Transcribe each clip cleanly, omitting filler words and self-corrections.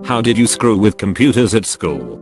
How did you screw with computers at school?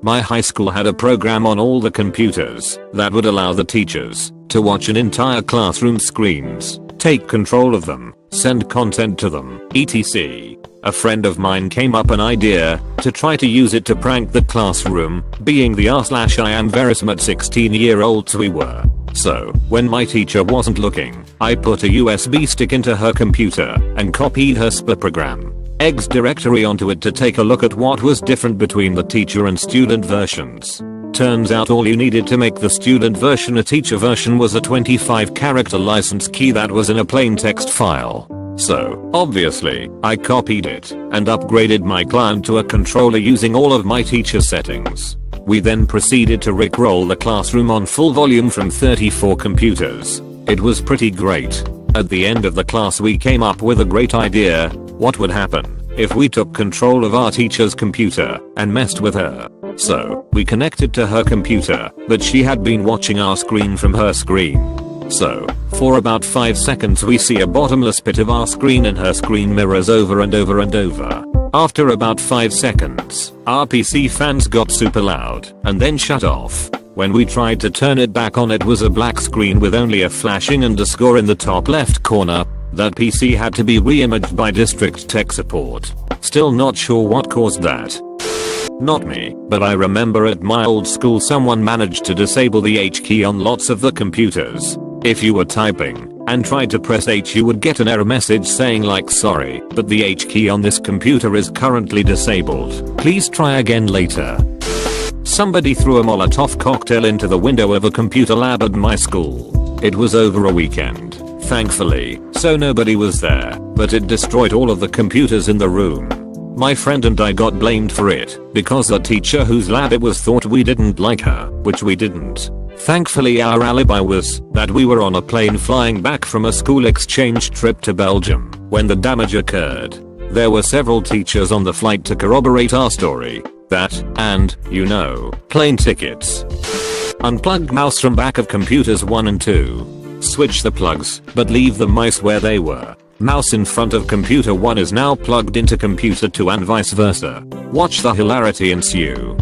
My high school had a program on all the computers that would allow the teachers to watch an entire classroom screens, take control of them, send content to them, etc. A friend of mine came up an idea to try to use it to prank the classroom, being the r/I am very smart 16-year-olds we were. So, when my teacher wasn't looking, I put a USB stick into her computer and copied her SPA program eggs directory onto it to take a look at what was different between the teacher and student versions. Turns out all you needed to make the student version a teacher version was a 25-character license key that was in a plain text file. So, obviously, I copied it and upgraded my client to a controller using all of my teacher settings. We then proceeded to rickroll the classroom on full volume from 34 computers. It was pretty great. At the end of the class we came up with a great idea. What would happen if we took control of our teacher's computer and messed with her? So, we connected to her computer, but she had been watching our screen from her screen. So, for about 5 seconds we see a bottomless pit of our screen and her screen mirrors over and over and over. After about 5 seconds, our PC fans got super loud and then shut off. When we tried to turn it back on, it was a black screen with only a flashing underscore in the top left corner. That PC had to be re-imaged by district tech support. Still not sure what caused that. Not me, but I remember at my old school someone managed to disable the H key on lots of the computers. If you were typing and tried to press H, you would get an error message saying like, sorry, but the H key on this computer is currently disabled. Please try again later. Somebody threw a Molotov cocktail into the window of a computer lab at my school. It was over a weekend, thankfully, so nobody was there, but it destroyed all of the computers in the room. My friend and I got blamed for it because the teacher whose lab it was thought we didn't like her, which we didn't. Thankfully our alibi was that we were on a plane flying back from a school exchange trip to Belgium when the damage occurred. There were several teachers on the flight to corroborate our story. That, and, plane tickets. Unplug mouse from back of computers 1 and 2. Switch the plugs, but leave the mice where they were. Mouse in front of computer 1 is now plugged into computer 2 and vice versa. Watch the hilarity ensue.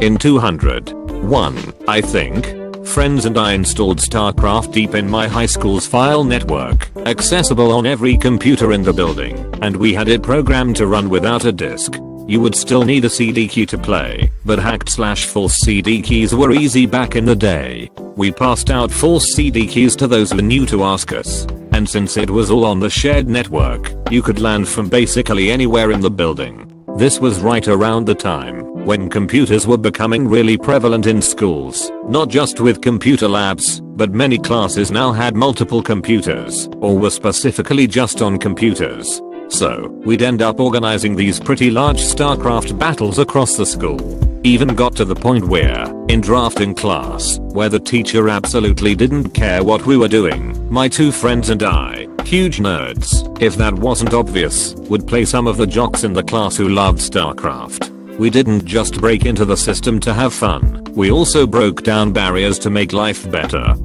In 201, I think, friends and I installed StarCraft Deep in my high school's file network, accessible on every computer in the building, and we had it programmed to run without a disk. You would still need a CD key to play, but hacked/false CD keys were easy back in the day. We passed out false CD keys to those who knew to ask us, and since it was all on the shared network, you could land from basically anywhere in the building. This was right around the time when computers were becoming really prevalent in schools, not just with computer labs, but many classes now had multiple computers, or were specifically just on computers. So, we'd end up organizing these pretty large StarCraft battles across the school. Even got to the point where, in drafting class, where the teacher absolutely didn't care what we were doing, my 2 friends and I, huge nerds, if that wasn't obvious, would play some of the jocks in the class who loved StarCraft. We didn't just break into the system to have fun, we also broke down barriers to make life better.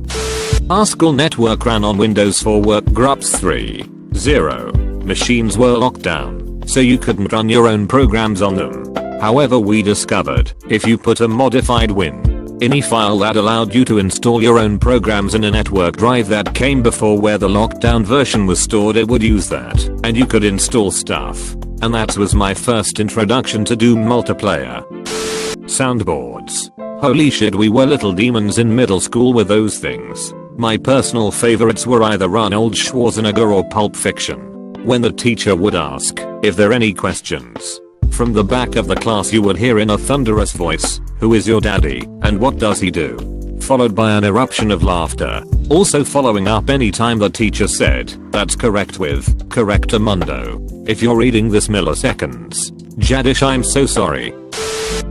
Our school network ran on Windows 4 work grups 3.0. Machines were locked down, so you couldn't run your own programs on them. However, we discovered, if you put a modified WinINI file that allowed you to install your own programs in a network drive that came before where the lockdown version was stored, it would use that, and you could install stuff. And that was my first introduction to Doom multiplayer. Soundboards. Holy shit, we were little demons in middle school with those things. My personal favorites were either Arnold Schwarzenegger or Pulp Fiction. When the teacher would ask if there are any questions, from the back of the class you would hear in a thunderous voice, "Who is your daddy, and what does he do?" Followed by an eruption of laughter, also following up anytime the teacher said, "That's correct" with "Correctamundo." If you're reading this milliseconds, Jadish, I'm so sorry.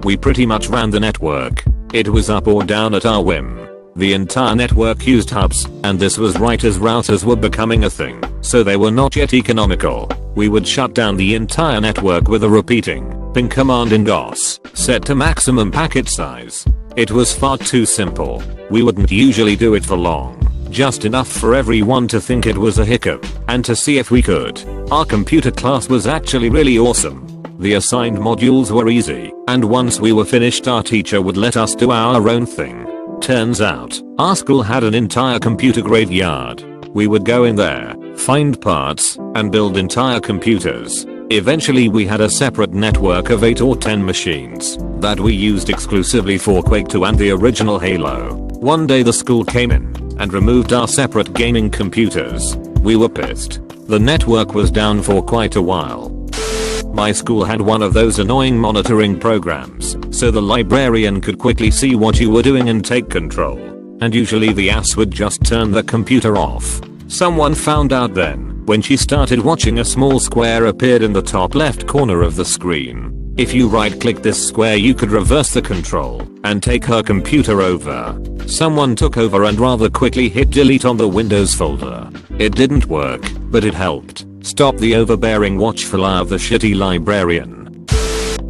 We pretty much ran the network. It was up or down at our whim. The entire network used hubs, and this was right as routers were becoming a thing, so they were not yet economical. We would shut down the entire network with a repeating ping command in DOS, set to maximum packet size. It was far too simple. We wouldn't usually do it for long, just enough for everyone to think it was a hiccup, and to see if we could. Our computer class was actually really awesome. The assigned modules were easy, and once we were finished our teacher would let us do our own thing. Turns out, our school had an entire computer graveyard. We would go in there, find parts, and build entire computers. Eventually we had a separate network of 8 or 10 machines that we used exclusively for Quake 2 and the original Halo. One day the school came in and removed our separate gaming computers. We were pissed. The network was down for quite a while. My school had one of those annoying monitoring programs, so the librarian could quickly see what you were doing and take control. And usually the ass would just turn the computer off. Someone found out then, when she started watching, a small square appeared in the top left corner of the screen. If you right click this square you could reverse the control and take her computer over. Someone took over and rather quickly hit delete on the Windows folder. It didn't work, but it helped stop the overbearing watchful eye of the shitty librarian.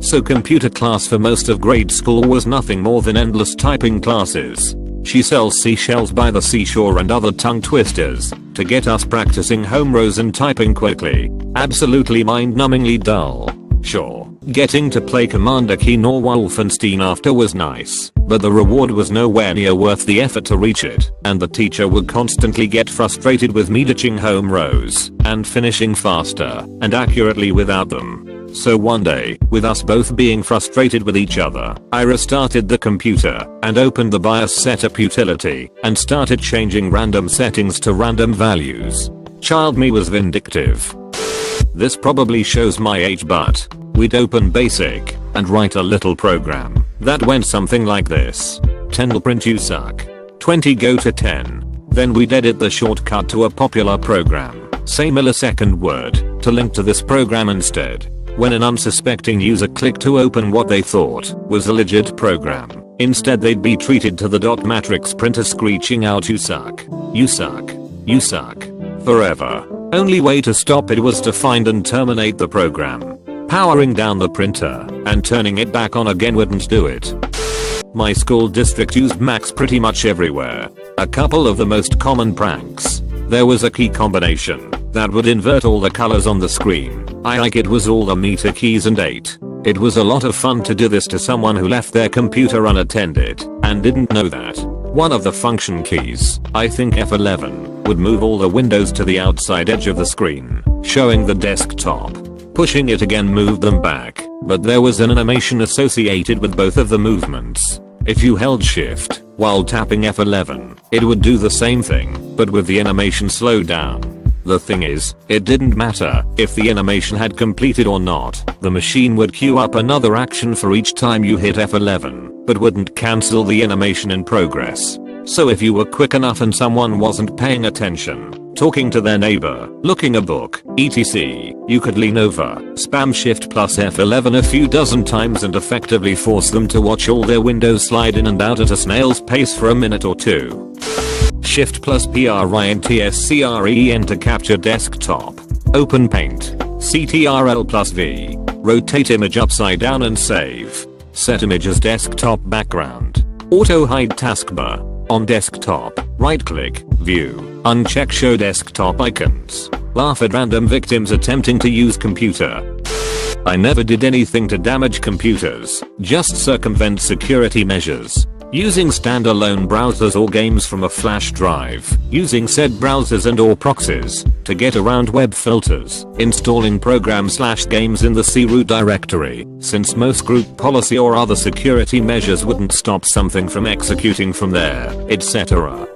So computer class for most of grade school was nothing more than endless typing classes. She sells seashells by the seashore and other tongue twisters to get us practicing home rows and typing quickly. Absolutely mind-numbingly dull. Sure, getting to play Commander Keen or Wolfenstein after was nice, but the reward was nowhere near worth the effort to reach it, and the teacher would constantly get frustrated with me ditching home rows and finishing faster and accurately without them. So one day, with us both being frustrated with each other, I restarted the computer and opened the BIOS setup utility and started changing random settings to random values. Child me was vindictive. This probably shows my age, but we'd open BASIC and write a little program that went something like this. 10 will print you suck. 20 go to 10. Then we'd edit the shortcut to a popular program, say millisecond word, to link to this program instead. When an unsuspecting user clicked to open what they thought was a legit program, instead they'd be treated to the dot matrix printer screeching out you suck, you suck, you suck, forever. Only way to stop it was to find and terminate the program. Powering down the printer and turning it back on again wouldn't do it. My school district used Macs pretty much everywhere. A couple of the most common pranks. There was a key combination that would invert all the colors on the screen. It was all the meter keys and 8. It was a lot of fun to do this to someone who left their computer unattended and didn't know that. One of the function keys, I think F11, would move all the windows to the outside edge of the screen, showing the desktop. Pushing it again moved them back, but there was an animation associated with both of the movements. If you held shift while tapping F11, it would do the same thing, but with the animation slowed down. The thing is, it didn't matter if the animation had completed or not. The machine would queue up another action for each time you hit F11, but wouldn't cancel the animation in progress. So if you were quick enough and someone wasn't paying attention, talking to their neighbor, looking a book, etc., you could lean over, spam shift plus F11 a few dozen times and effectively force them to watch all their windows slide in and out at a snail's pace for a minute or two. Shift plus PRINTSCREN to capture desktop. Open paint. CTRL plus V. Rotate image upside down and save. Set image as desktop background. Auto hide taskbar. On desktop, right click, view, uncheck show desktop icons. Laugh at random victims attempting to use computer. I never did anything to damage computers, just circumvent security measures. Using standalone browsers or games from a flash drive, using said browsers and or proxies to get around web filters, installing programs/games in the C root directory, since most group policy or other security measures wouldn't stop something from executing from there, etc.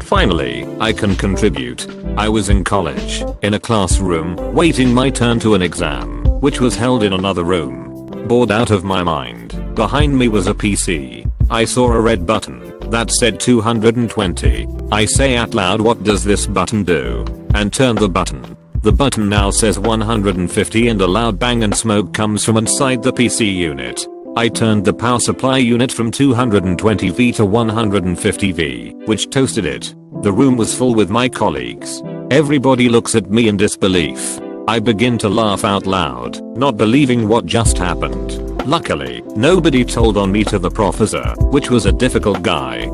Finally, I can contribute. I was in college, in a classroom, waiting my turn to an exam, which was held in another room. Bored out of my mind, behind me was a PC. I saw a red button that said 220. I say out loud, what does this button do? And turn the button. The button now says 150 and a loud bang and smoke comes from inside the PC unit. I turned the power supply unit from 220V to 150V, which toasted it. The room was full with my colleagues. Everybody looks at me in disbelief. I begin to laugh out loud, not believing what just happened. Luckily, nobody told on me to the professor, which was a difficult guy.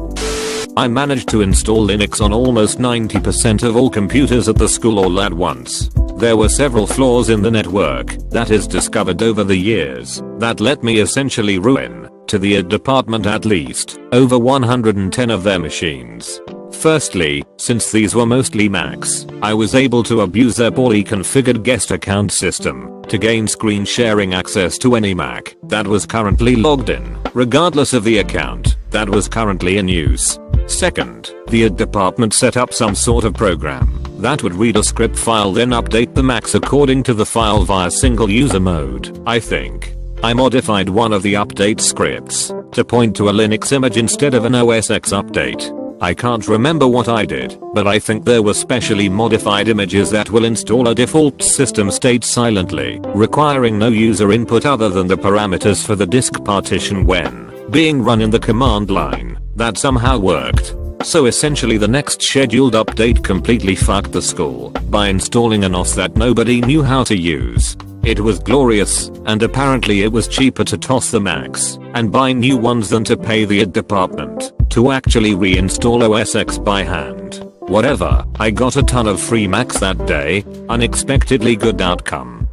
I managed to install Linux on almost 90% of all computers at the school all at once. There were several flaws in the network that is discovered over the years that let me essentially ruin, to the ed department at least, over 110 of their machines. Firstly, since these were mostly Macs, I was able to abuse their poorly configured guest account system to gain screen sharing access to any Mac that was currently logged in, regardless of the account that was currently in use. Second, the ed department set up some sort of program that would read a script file then update the Macs according to the file via single user mode. I think I modified one of the update scripts to point to a Linux image instead of an OS X update. I can't remember what I did, but I think there were specially modified images that will install a default system state silently, requiring no user input other than the parameters for the disk partition when being run in the command line. That somehow worked. So essentially the next scheduled update completely fucked the school by installing an OS that nobody knew how to use. It was glorious, and apparently it was cheaper to toss the Macs and buy new ones than to pay the ed department to actually reinstall OS X by hand. Whatever, I got a ton of free Macs that day, unexpectedly good outcome.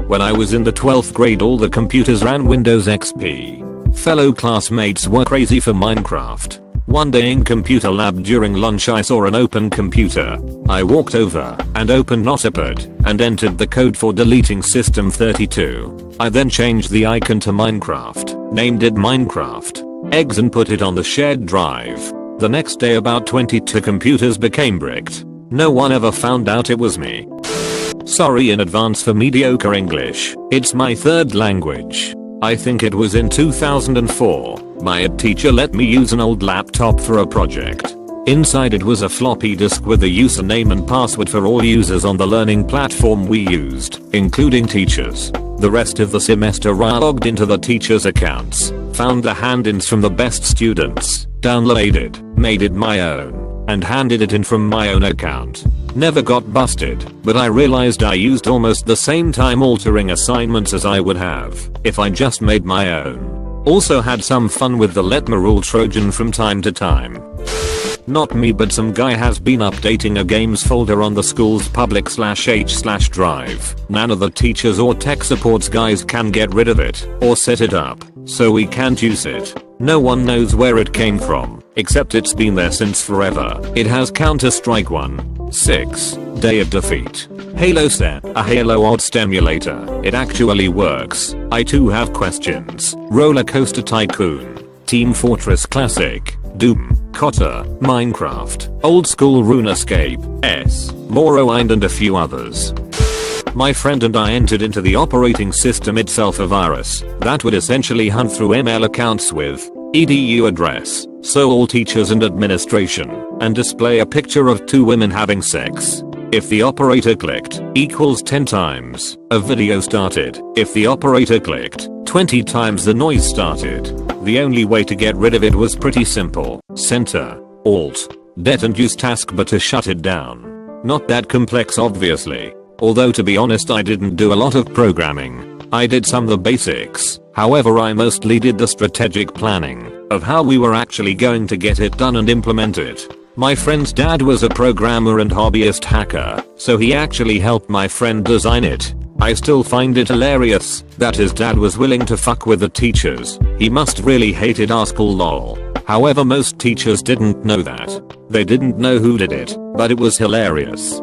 When I was in the 12th grade all the computers ran Windows XP. Fellow classmates were crazy for Minecraft. One day in computer lab during lunch I saw an open computer. I walked over and opened Notepad and entered the code for deleting System32. I then changed the icon to Minecraft, named it Minecraft Eggs and put it on the shared drive. The next day about 22 computers became bricked. No one ever found out it was me. Sorry in advance for mediocre English, it's my third language. I think it was in 2004, my ed teacher let me use an old laptop for a project. Inside it was a floppy disk with a username and password for all users on the learning platform we used, including teachers. The rest of the semester I logged into the teachers' accounts, found the hand-ins from the best students, downloaded, made it my own, and handed it in from my own account. Never got busted, but I realized I used almost the same time altering assignments as I would have if I just made my own. Also had some fun with the Let Me Rule Trojan from time to time. Not me, but some guy has been updating a games folder on the school's public/h/ drive. None of the teachers or tech supports guys can get rid of it or set it up, so we can't use it. No one knows where it came from, except it's been there since forever. It has Counter-Strike 1.6, Day of Defeat, Halo set, a Halo odds stimulator. It actually works. I too have questions. Roller Coaster Tycoon, Team Fortress Classic, Doom, Cotter, Minecraft, Old School RuneScape, Morrowind and a few others. My friend and I entered into the operating system itself a virus that would essentially hunt through email accounts with edu address, so all teachers and administration, and display a picture of two women having sex. If the operator clicked equals 10 times, a video started. If the operator clicked 20 times, the noise started. The only way to get rid of it was pretty simple. Center, Alt, Det and use taskbar to shut it down. Not that complex obviously. Although to be honest I didn't do a lot of programming. I did some of the basics. However, I mostly did the strategic planning of how we were actually going to get it done and implement it. My friend's dad was a programmer and hobbyist hacker, so he actually helped my friend design it. I still find it hilarious that his dad was willing to fuck with the teachers. He must really hated our school lol. However, most teachers didn't know that. They didn't know who did it, but it was hilarious.